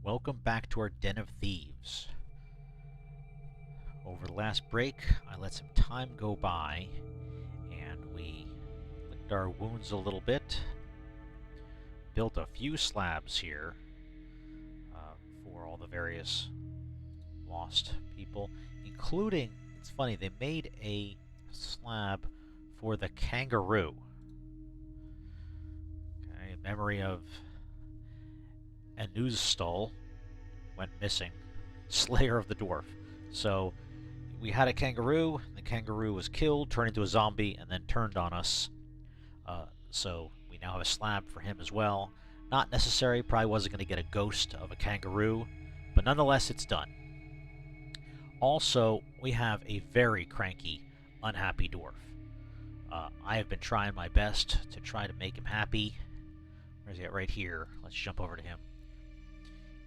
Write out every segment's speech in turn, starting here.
Welcome back to our Den of Thieves. Over the last break, I let some time go by, and we licked our wounds a little bit, built a few slabs here for all the various lost people, including, it's funny, they made a slab for the kangaroo. Okay, in memory of Anuzstal went missing, Slayer of the Dwarf. So we had a kangaroo, the kangaroo was killed, turned into a zombie, and then turned on us. So we now have a slab for him as well. Not necessary, probably wasn't going to get a ghost of a kangaroo, but nonetheless it's done. Also, we have a very cranky, unhappy dwarf. I have been trying my best to try to make him happy. Where's he at? Right here. Let's jump over to him.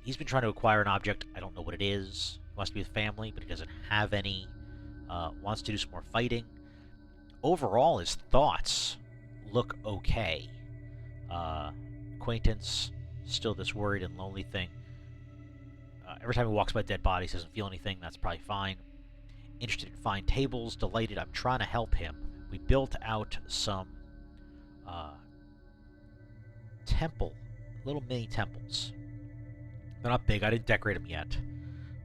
He's been trying to acquire an object. I don't know what it is. He wants to be with family, but he doesn't have any. Wants to do some more fighting. Overall, his thoughts look okay. Acquaintance, still this worried and lonely thing. Every time he walks by dead bodies, doesn't feel anything. That's probably fine. Interested in fine tables. Delighted. I'm trying to help him. We built out some little mini temples. They're not big, I didn't decorate them yet.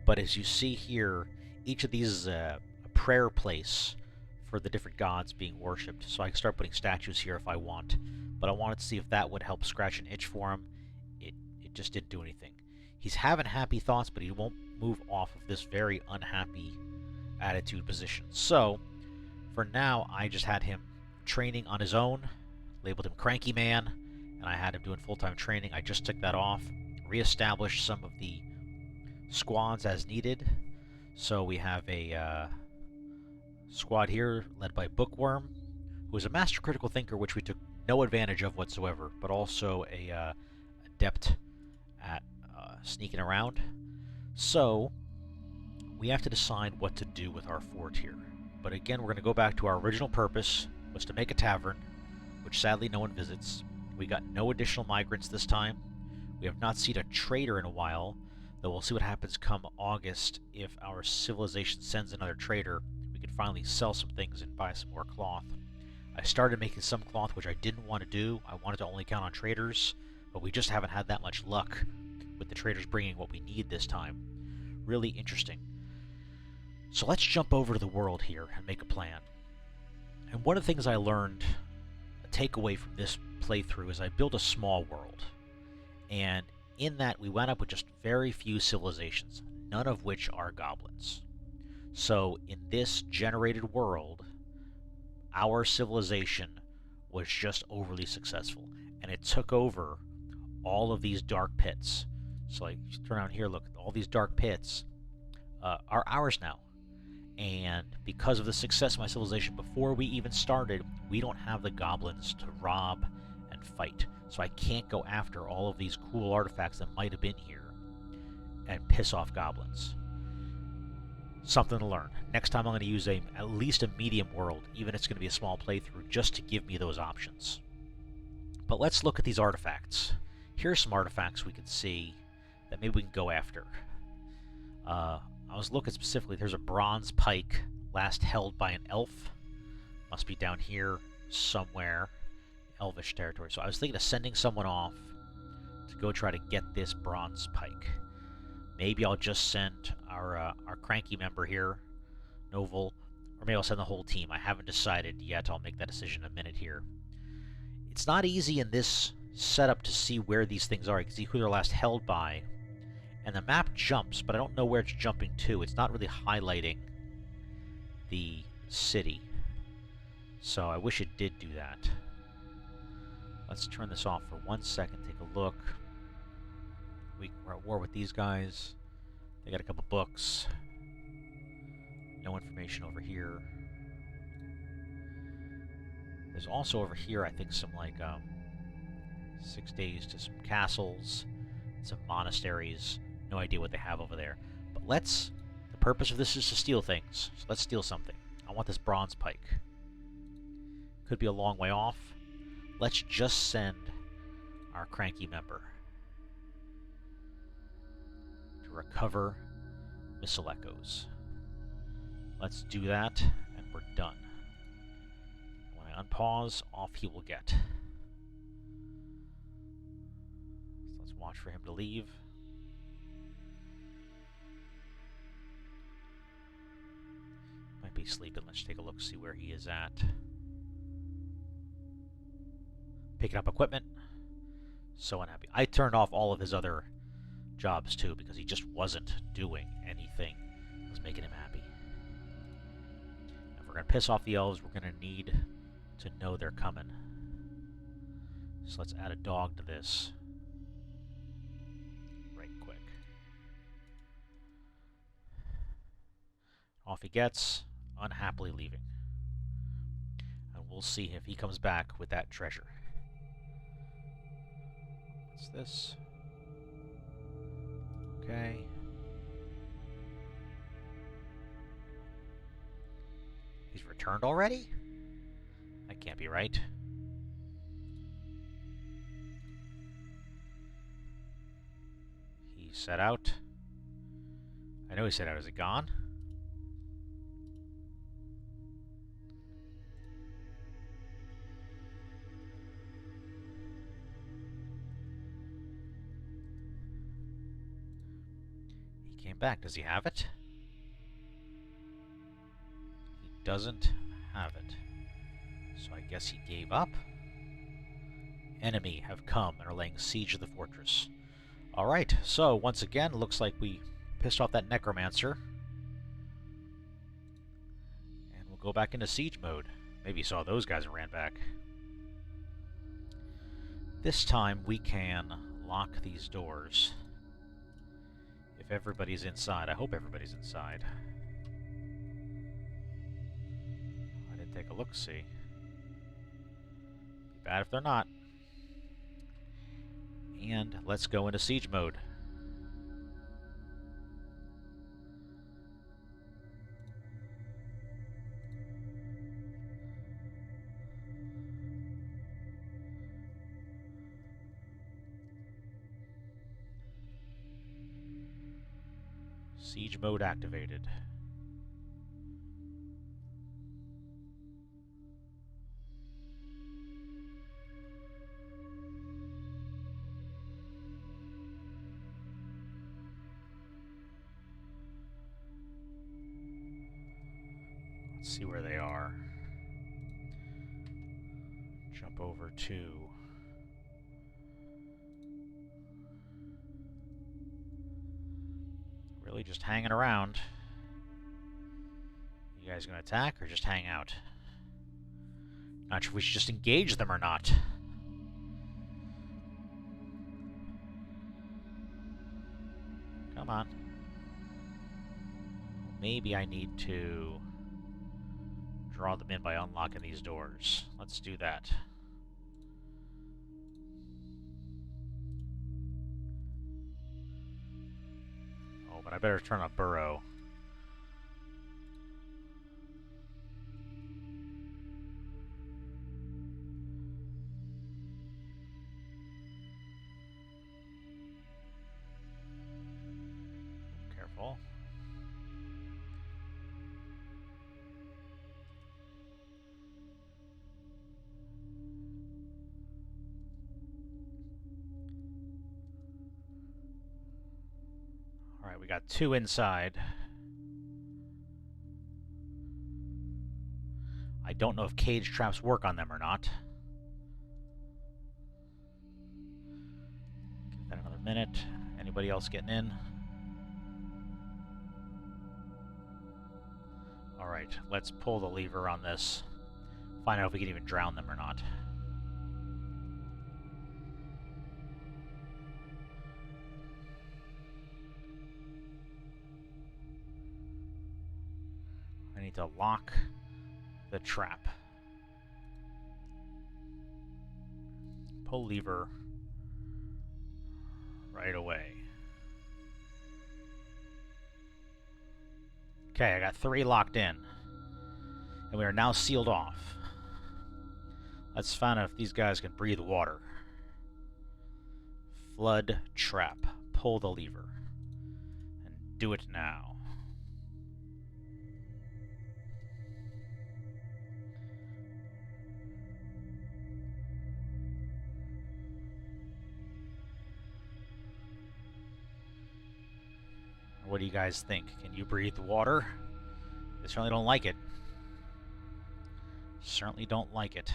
But as you see here, each of these is a prayer place for the different gods being worshipped. So I can start putting statues here if I want. But I wanted to see if that would help scratch an itch for him. It just didn't do anything. He's having happy thoughts, but he won't move off of this very unhappy attitude position. So, for now, I just had him training on his own. Labeled him Cranky Man. And I had him doing full-time training. I just took that off. Reestablished some of the squads as needed. So we have a squad here led by Bookworm, who is a master critical thinker, which we took no advantage of whatsoever, but also a adept at sneaking around. So we have to decide what to do with our fort here. But again, we're going to go back to our original purpose, was to make a tavern, which sadly no one visits. We got no additional migrants this time. We have not seen a trader in a while, though we'll see what happens come August. If our civilization sends another trader, we can finally sell some things and buy some more cloth. I started making some cloth, which I didn't want to do. I wanted to only count on traders, but we just haven't had that much luck with the traders bringing what we need this time. Really interesting. So let's jump over to the world here and make a plan. And one of the things I learned, a takeaway from this playthrough, is I built a small world. And in that, we wound up with just very few civilizations, none of which are goblins. So in this generated world, our civilization was just overly successful. And it took over all of these dark pits. So like, turn around here, look, all these dark pits are ours now. And because of the success of my civilization, before we even started, we don't have the goblins to rob and fight. So I can't go after all of these cool artifacts that might have been here and piss off goblins. Something to learn. Next time I'm going to use at least a medium world, even if it's going to be a small playthrough, just to give me those options. But let's look at these artifacts. Here's some artifacts we can see that maybe we can go after. I was looking specifically, there's a bronze pike last held by an elf. Must be down here somewhere. Elvish territory. So I was thinking of sending someone off to go try to get this bronze pike. Maybe I'll just send our cranky member here, Novel, or maybe I'll send the whole team. I haven't decided yet. I'll make that decision in a minute here. It's not easy in this setup to see where these things are. You can see who they're last held by. And the map jumps, but I don't know where it's jumping to. It's not really highlighting the city. So I wish it did do that. Let's turn this off for 1 second, take a look. We're at war with these guys. They got a couple books. No information over here. There's also over here, I think, some like 6 days to some castles, some monasteries. No idea what they have over there. But the purpose of this is to steal things. So let's steal something. I want this bronze pike. Could be a long way off. Let's just send our cranky member. to recover missile echoes. Let's do that, and we're done. When I unpause, off he will get. So let's watch for him to leave. Might be sleeping. Let's take a look, see where he is at. Picking up equipment. So unhappy. I turned off all of his other jobs too because he just wasn't doing anything that was making him happy. If we're going to piss off the elves, we're going to need to know they're coming. So let's add a dog to this right quick. Off he gets, unhappily leaving. And we'll see if he comes back with that treasure. What's this? Okay. He's returned already? That can't be right. He set out. I know he set out. Is it gone? He came back. Does he have it? He doesn't have it. So I guess he gave up. Enemy have come and are laying siege to the fortress. Alright, so once again, looks like we pissed off that necromancer. And we'll go back into siege mode. Maybe he saw those guys and ran back. This time we can lock these doors. If everybody's inside. I hope everybody's inside. I didn't take a look-see. Be bad if they're not. And let's go into siege mode. Siege mode activated. Let's see where they are. Jump over to really just hanging around. You guys gonna attack or just hang out? Not sure if we should just engage them or not. Come on. Maybe I need to draw them in by unlocking these doors. Let's do that. Oh, but I better turn on burrow. Careful. Alright, we got two inside. I don't know if cage traps work on them or not. Give that another minute. Anybody else getting in? Alright, let's pull the lever on this. Find out if we can even drown them or not. I need to lock the trap. Pull lever right away. Okay, I got 3 locked in. And we are now sealed off. Let's find out if these guys can breathe water. Flood trap. Pull the lever. now. What do you guys think? Can you breathe the water? They certainly don't like it. Certainly don't like it.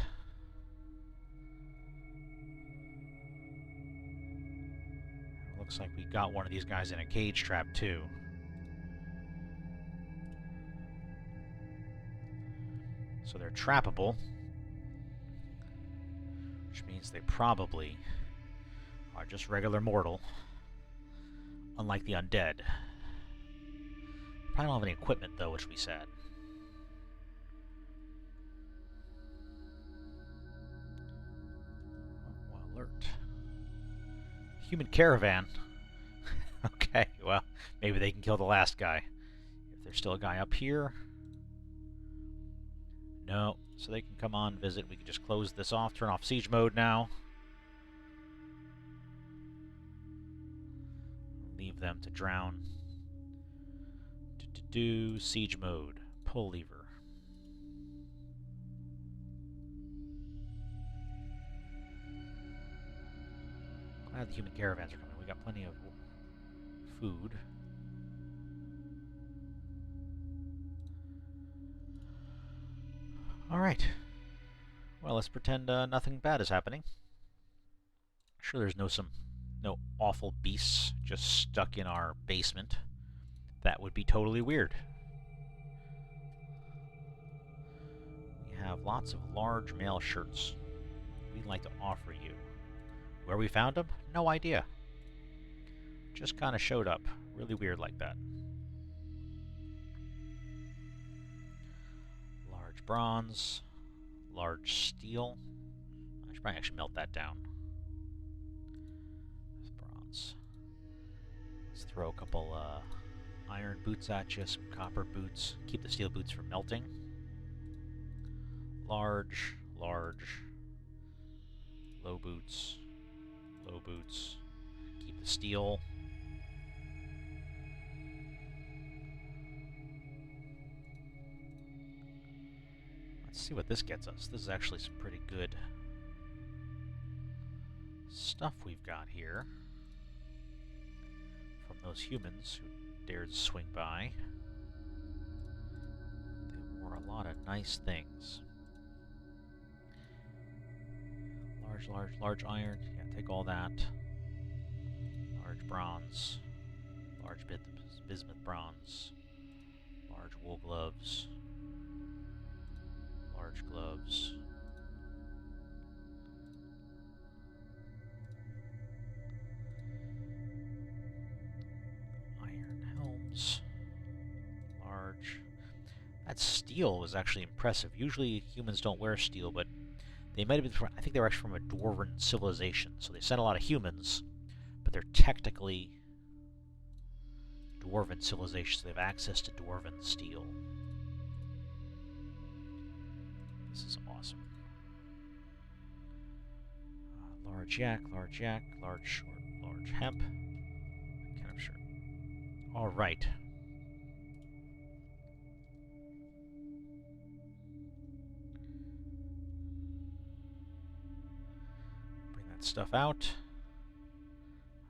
Looks like we got one of these guys in a cage trap too. So they're trappable, which means they probably are just regular mortal, unlike the undead. Probably don't have any equipment though, which would be sad. Oh, alert. Human caravan. Okay, well, maybe they can kill the last guy. If there's still a guy up here. No, so they can come on, visit. We can just close this off, turn off siege mode now. Leave them to drown. Do siege mode. Pull lever. Glad the human caravans are coming. We got plenty of food. Alright. Well, let's pretend nothing bad is happening. Sure, there's no awful beasts just stuck in our basement. That would be totally weird. We have lots of large male shirts we'd like to offer you. Where we found them? No idea. Just kind of showed up. Really weird like that. Large bronze. Large steel. I should probably actually melt that down. That's bronze. Let's throw a couple iron boots at you, some copper boots. Keep the steel boots from melting. Large, large. Low boots. Low boots. Keep the steel. Let's see what this gets us. This is actually some pretty good stuff we've got here from those humans who dared swing by. They wore a lot of nice things. Large iron. Yeah, take all that. Large bronze. Large bismuth bronze. Large wool gloves. Large gloves. Iron helms. Large. That steel was actually impressive. Usually humans don't wear steel, but they might have been from, I think they were actually from a Dwarven civilization. So they sent a lot of humans, but they're technically Dwarven civilization, so they have access to Dwarven steel. This is awesome. Large yak, large short, large hemp. Kind of shirt. Alright. Bring that stuff out.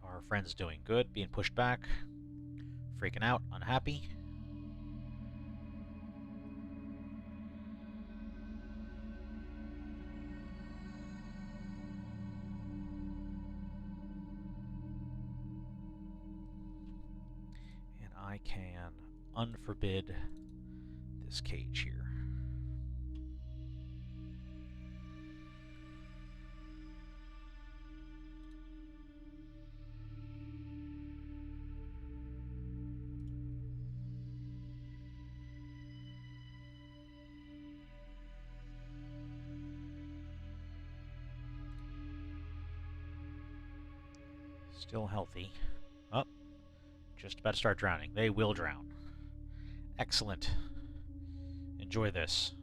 How are our friends doing? Good. Being pushed back. Freaking out. Unhappy. And I can unforbid this cage here. Still healthy. Oh, just about to start drowning. They will drown. Excellent. Enjoy this.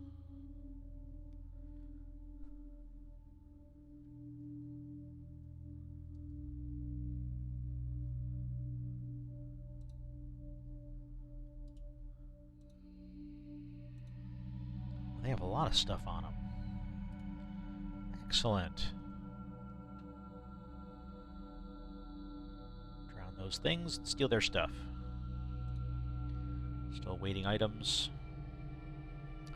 a lot of stuff on them. Excellent. Drown those things and steal their stuff. Still waiting items.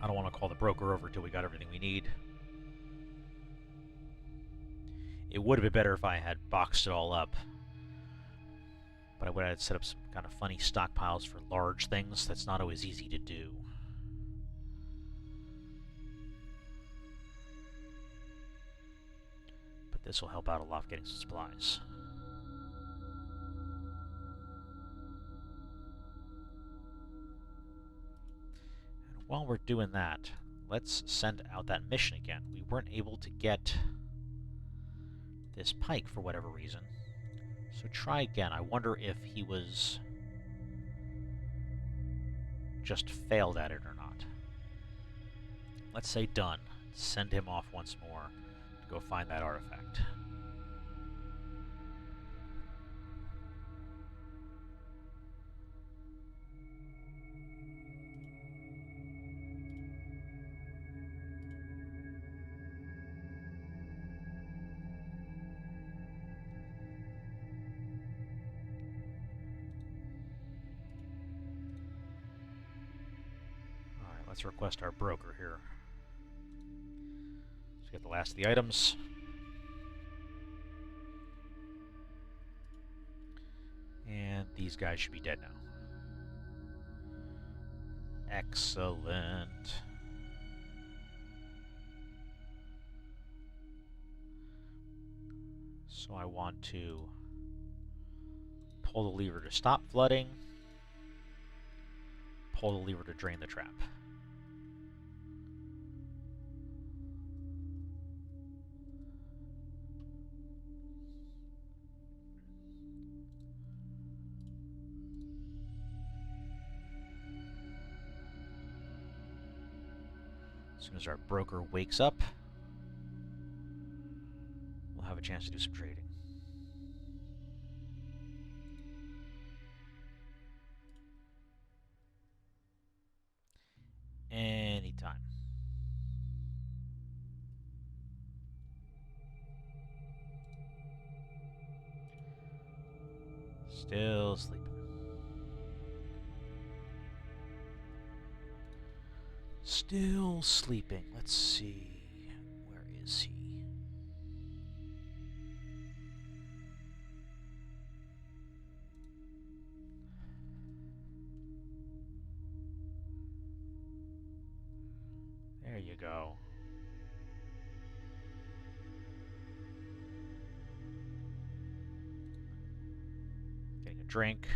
I don't want to call the broker over till we got everything we need. It would have been better if I had boxed it all up. But I would have set up some kind of funny stockpiles for large things. That's not always easy to do. But this will help out a lot getting some supplies. And while we're doing that, let's send out that mission again. We weren't able to get this pike for whatever reason. So try again. I wonder if he was just failed at it or not. Let's say done. Send him off once more to go find that artifact. Let's request our broker here. So we get the last of the items. And these guys should be dead now. Excellent. So I want to pull the lever to stop flooding. Pull the lever to drain the trap. As soon as our broker wakes up, we'll have a chance to do some trading. Anytime. Still sleeping. Still sleeping. Let's see. Where is he? There you go. Getting a drink.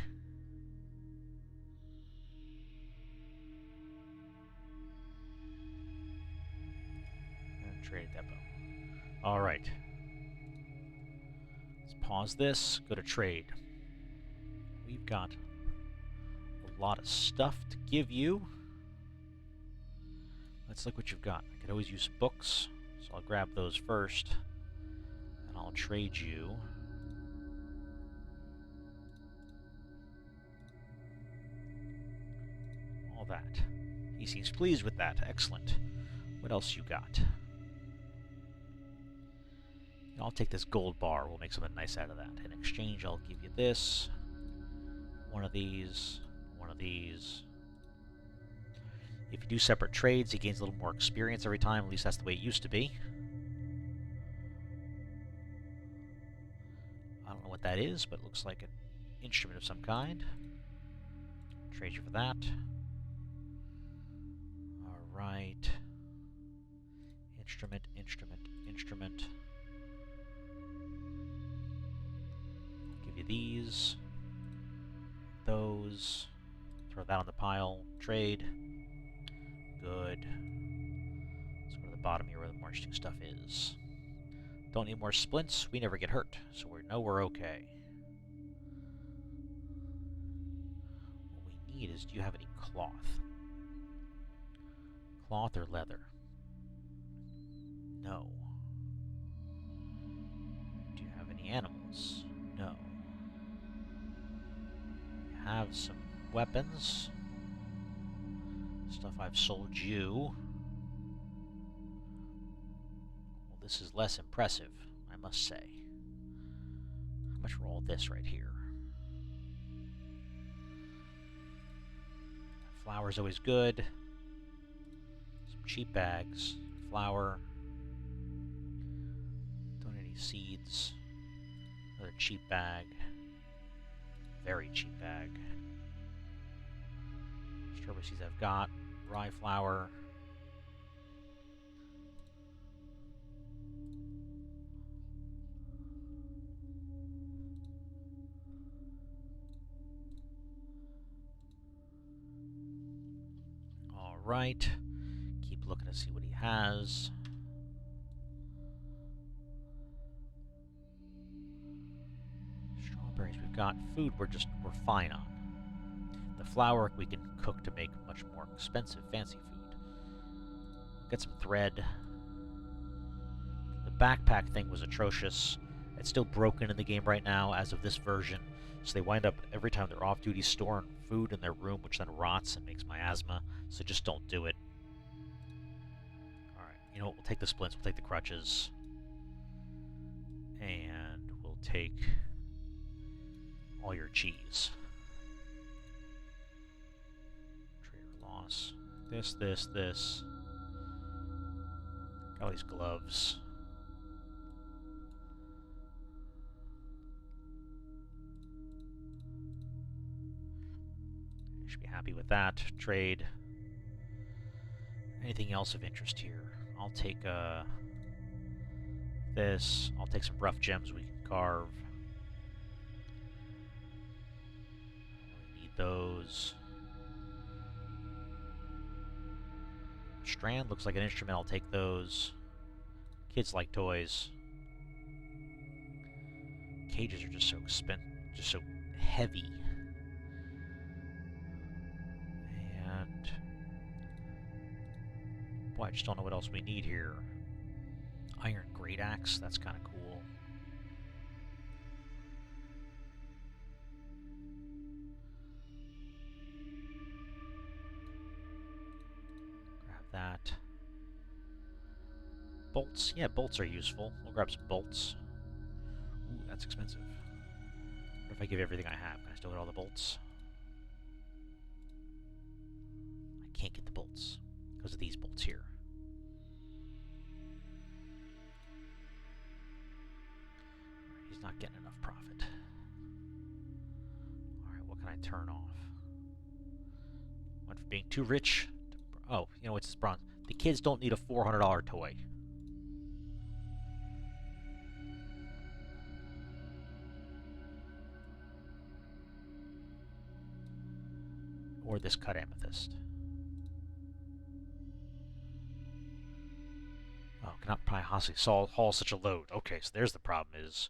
Trade depot. Alright. Let's pause this, go to trade. We've got a lot of stuff to give you. Let's look what you've got. I could always use some books, so I'll grab those first, and I'll trade you all that. He seems pleased with that. Excellent. What else you got? I'll take this gold bar. We'll make something nice out of that. In exchange, I'll give you this. One of these. One of these. If you do separate trades, he gains a little more experience every time. At least that's the way it used to be. I don't know what that is, but it looks like an instrument of some kind. Trade you for that. Alright. Instrument, instrument, instrument. Give you these. Those. Throw that on the pile. Trade. Good. Let's go to the bottom here where the more interesting stuff is. Don't need more splints. We never get hurt, so we know we're okay. What we need is, do you have any cloth? Cloth or leather? No. Do you have any animals? No. You have some weapons. Stuff I've sold you. this is less impressive, I must say. How much for all this right here? Flour's always good. Some cheap bags. Flour. Don't need any seeds. Another cheap bag. Very cheap bag. Strawberry seeds I've got. Rye flour. Alright. Keep looking to see what he has. Strawberries we've got. Food we're fine on. The flour we can cook to make much more expensive, fancy food. Get some thread. The backpack thing was atrocious. It's still broken in the game right now as of this version. So they wind up, every time they're off-duty, storing food in their room, which then rots and makes my asthma. So just don't do it. Alright, you know what? We'll take the splints, we'll take the crutches. And we'll take all your cheese. Trader loss. This. Got all these gloves. Should be happy with that. Trade. Anything else of interest here? I'll take this. I'll take some rough gems we can carve. Need those. Strand looks like an instrument. I'll take those. Kids like toys. Cages are just so expensive, just so heavy. And boy, I just don't know what else we need here. Iron great axe, that's kind of cool. Grab that. Bolts, yeah, bolts are useful. We'll grab some bolts. Ooh, that's expensive. What if I give you everything I have? Can I still get all the bolts? I can't get the bolts because of these bolts here. He's not getting enough profit. Alright, what can I turn off? Went from being too rich to, oh, you know, it's this bronze. The kids don't need a $400 toy. Or this cut amethyst. Oh, cannot possibly haul such a load. Okay, so there's the problem is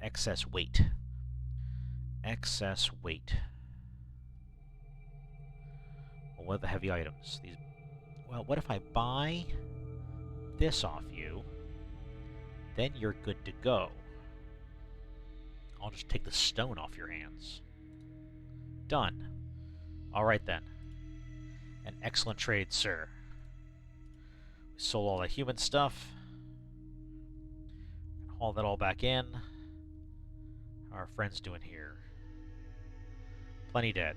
excess weight. Excess weight. Well, what are the heavy items? These. Well, what if I buy this off you? Then you're good to go. I'll just take the stone off your hands. Done. Alright then. An excellent trade, sir. We sold all the human stuff. Haul that all back in. How are our friends doing here? Plenty dead.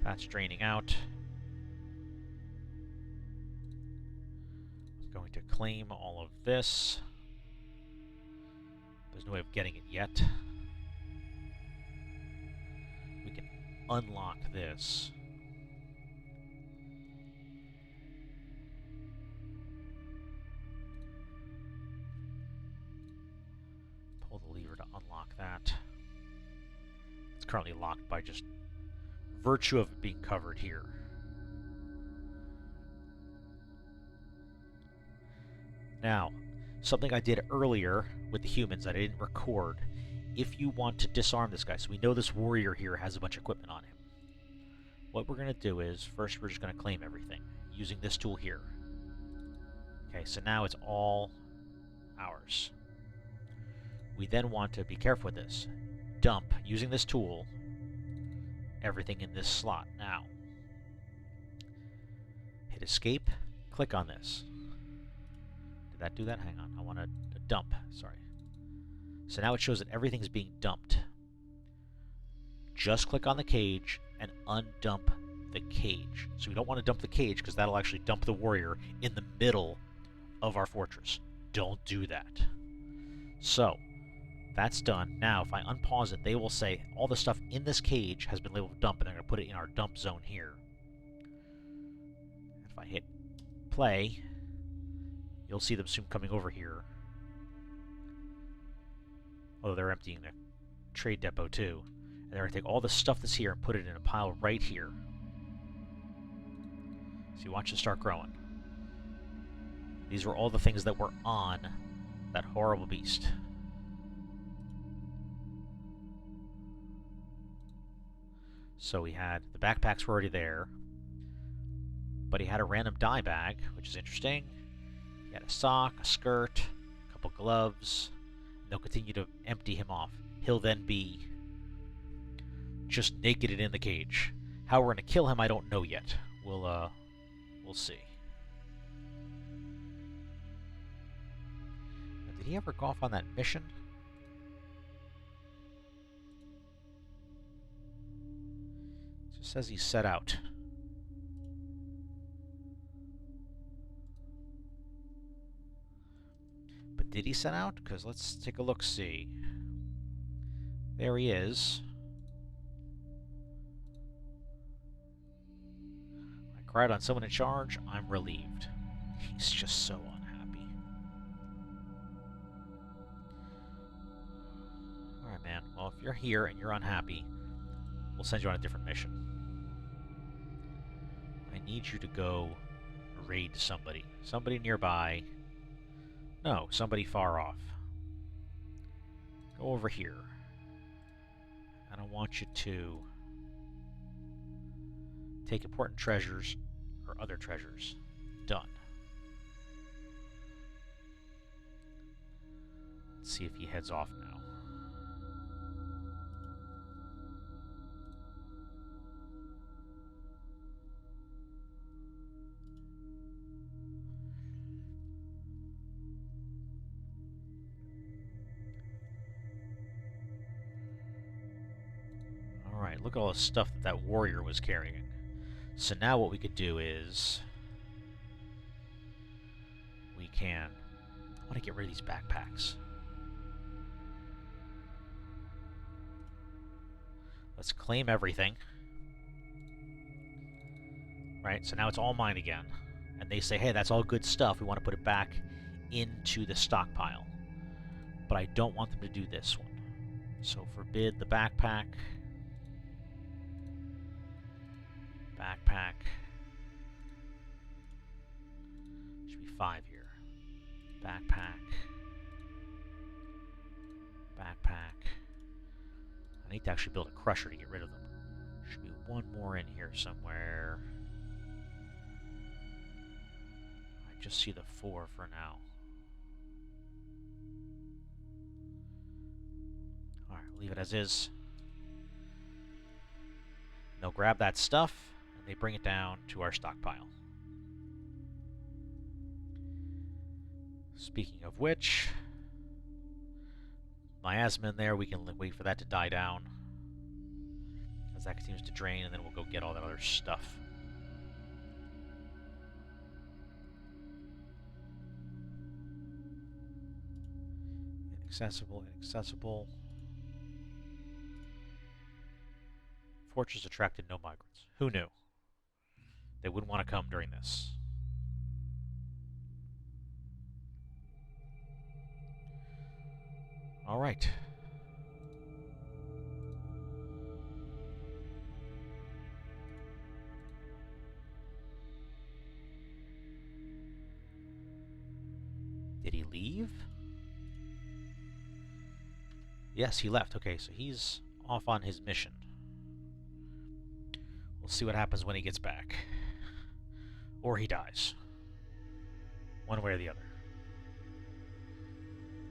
That's draining out. I'm going to claim all of this. There's no way of getting it yet. We can unlock this. Pull the lever to unlock that. It's currently locked by just virtue of it being covered here. Now, something I did earlier with the humans that I didn't record. If you want to disarm this guy, so we know this warrior here has a bunch of equipment on him. What we're going to do is, first we're just going to claim everything using this tool here. Okay, so now it's all ours. We then want to be careful with this. Dump, using this tool, everything in this slot. Now, hit escape, click on this. that do that? Hang on. I want to dump. Sorry. So now it shows that everything's being dumped. Just click on the cage and undump the cage. So we don't want to dump the cage because that'll actually dump the warrior in the middle of our fortress. Don't do that. So that's done. Now if I unpause it, they will say all the stuff in this cage has been labeled dump, and they're going to put it in our dump zone here. If I hit play, you'll see them soon coming over here. Although they're emptying the trade depot too. And they're going to take all the stuff that's here and put it in a pile right here. So you watch it start growing. These were all the things that were on that horrible beast. So we had, the backpacks were already there, but he had a random dye bag, which is interesting. He had a sock, a skirt, a couple gloves. They'll continue to empty him off. He'll then be just naked and in the cage. How we're going to kill him, I don't know yet. We'll see. Now, did he ever go off on that mission? It just says he set out. But did he set out? Because let's take a look-see. There he is. I cried on someone in charge. I'm relieved. He's just so unhappy. Alright, man. Well, if you're here and you're unhappy, we'll send you on a different mission. I need you to go raid somebody. Somebody nearby. No, somebody far off. Go over here. And I want you to take important treasures or other treasures. Done. Let's see if he heads off now. Alright, look at all the stuff that warrior was carrying. So now what we could do is we can, I want to get rid of these backpacks. Let's claim everything. Right, so now it's all mine again. And they say, hey, that's all good stuff. We want to put it back into the stockpile. But I don't want them to do this one. So forbid the backpack. Backpack. Should be 5 here. Backpack. Backpack. I need to actually build a crusher to get rid of them. Should be one more in here somewhere. I just see the 4 for now. Alright, leave it as is. They'll grab that stuff and they bring it down to our stockpile. Speaking of which, miasma in there, we can wait for that to die down as that continues to drain, and then we'll go get all that other stuff. Inaccessible, inaccessible. Fortress attracted no migrants. Who knew? They wouldn't want to come during this. All right. Did he leave? Yes, he left. Okay, so he's off on his mission. We'll see what happens when he gets back. Or he dies. One way or the other.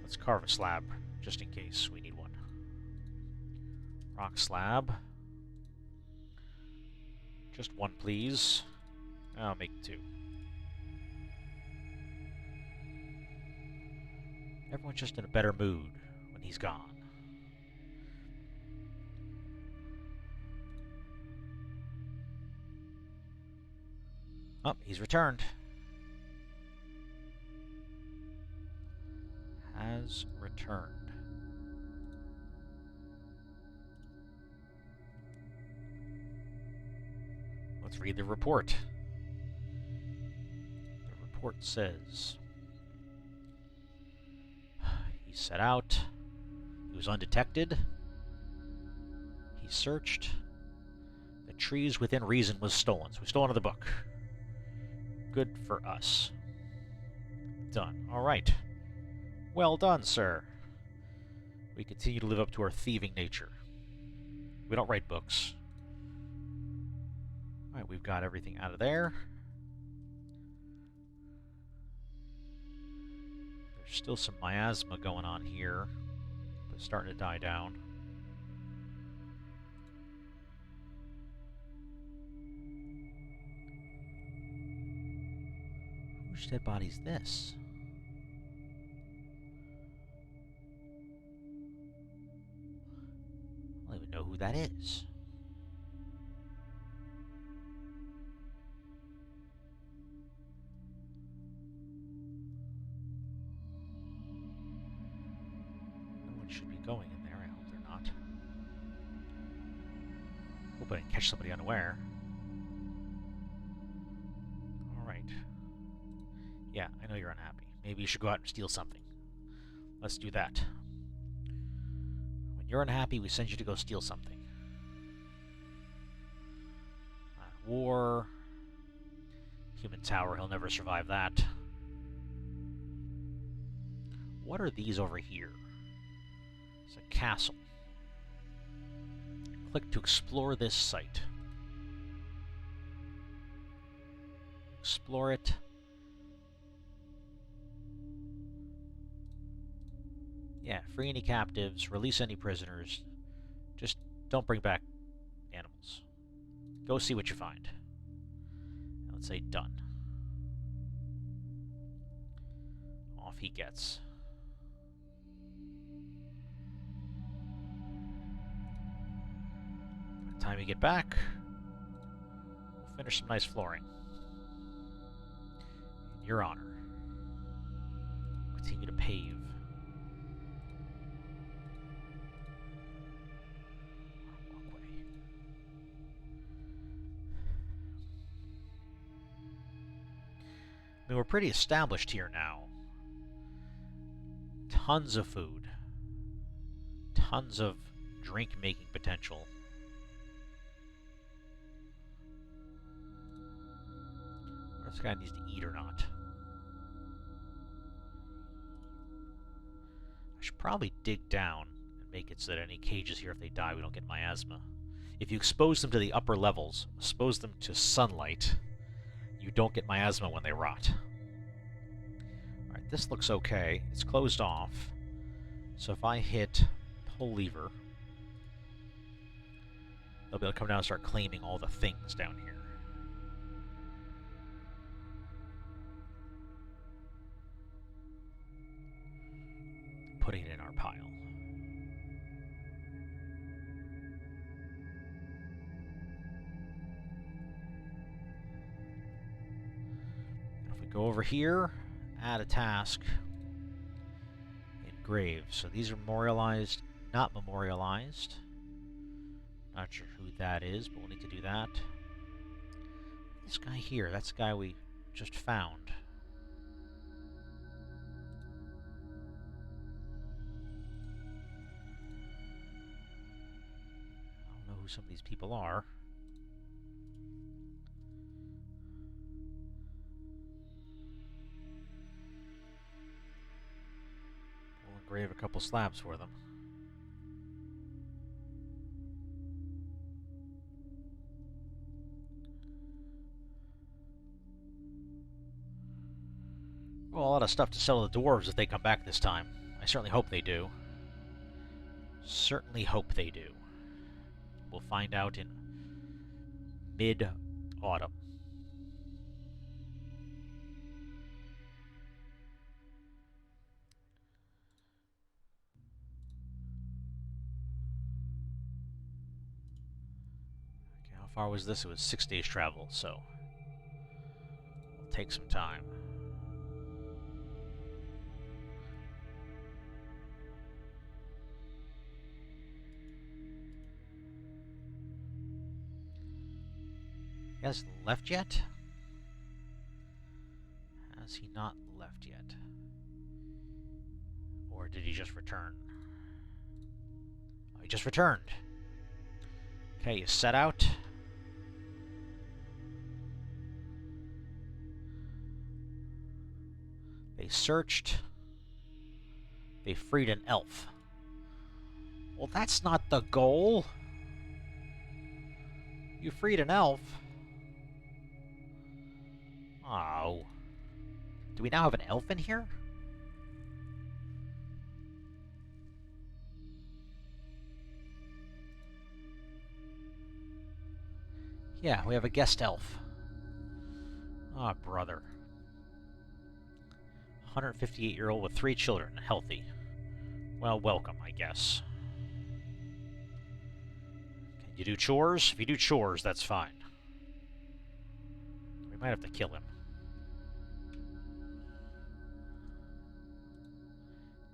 Let's carve a slab, just in case we need one. Rock slab. Just one, please. I'll make 2. Everyone's just in a better mood when he's gone. Oh, he's returned. Has returned. Let's read the report. The report says he set out. He was undetected. He searched. The trees within reason was stolen. So we stole another book. Good for us. Done. All right. Well done, sir. We continue to live up to our thieving nature. We don't write books. Alright, we've got everything out of there. There's still some miasma going on here, but it's starting to die down. Whose dead body's this? I don't even know who that is. No one should be going in there. I hope they're not. Hope I didn't catch somebody unaware. Alright. Yeah, I know you're unhappy. Maybe you should go out and steal something. Let's do that. When you're unhappy, we send you to go steal something. War. Human tower, he'll never survive that. What are these over here? It's a castle. Click to explore this site. Explore it. Yeah, free any captives, release any prisoners. Just don't bring back animals. Go see what you find. And let's say done. Off he gets. By the time we get back, we'll finish some nice flooring. In your honor. Continue to pave. I mean, we're pretty established here now. Tons of food. Tons of drink-making potential. Whether this guy needs to eat or not. I should probably dig down and make it so that any cages here, if they die, we don't get miasma. If you expose them to the upper levels, expose them to sunlight, you don't get miasma when they rot. Alright, this looks okay. It's closed off. So if I hit pull lever, they'll be able to come down and start claiming all the things down here. Putting it in our pile. Go over here, add a task, engrave. So these are memorialized, not memorialized. Not sure who that is, but we'll need to do that. This guy here, that's the guy we just found. I don't know who some of these people are. Engrave a couple slabs for them. Well, a lot of stuff to sell to the dwarves if they come back this time. I certainly hope they do. Certainly hope they do. We'll find out in mid-autumn. far was this? It was 6 days travel, so it'll take some time. He hasn't left yet? Has he not left yet? Or did he just return? Oh, he just returned. Okay, you set out. They searched. They freed an elf. Well, that's not the goal. You freed an elf. Oh. Do we now have an elf in here? Yeah, we have a guest elf. Ah, brother. 158-year-old with 3 children, healthy. Well, welcome, I guess. Can you do chores? If you do chores, that's fine. We might have to kill him.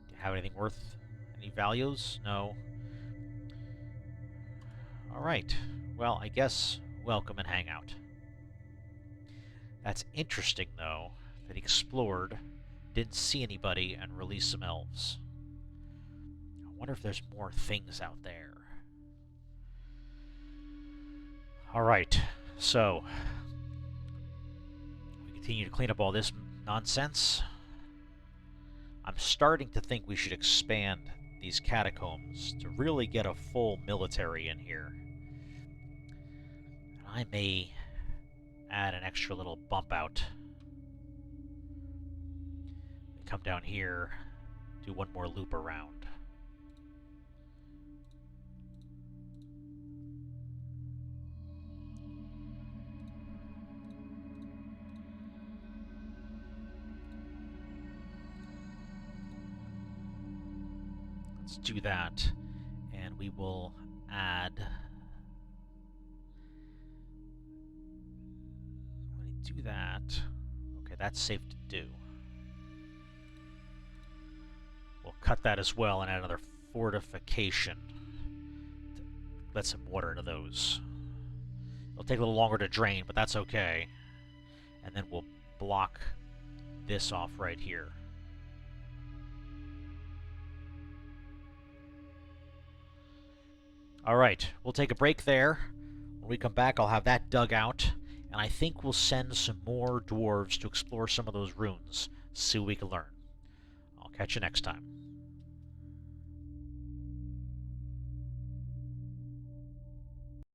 Do you have anything worth any values? No. Alright. Well, I guess welcome and hang out. That's interesting, though, that he explored, didn't see anybody, and released some elves. I wonder if there's more things out there. Alright, so we continue to clean up all this nonsense. I'm starting to think we should expand these catacombs to really get a full military in here. I may add an extra little bump out. Come down here, do one more loop around. Let's do that, and we will add... When we do that... Okay, that's safe to do. We'll cut that as well and add another fortification to let some water into those. It'll take a little longer to drain, but that's okay. And then we'll block this off right here. Alright, we'll take a break there. When we come back, I'll have that dug out, and I think we'll send some more dwarves to explore some of those ruins, see what we can learn. I'll catch you next time.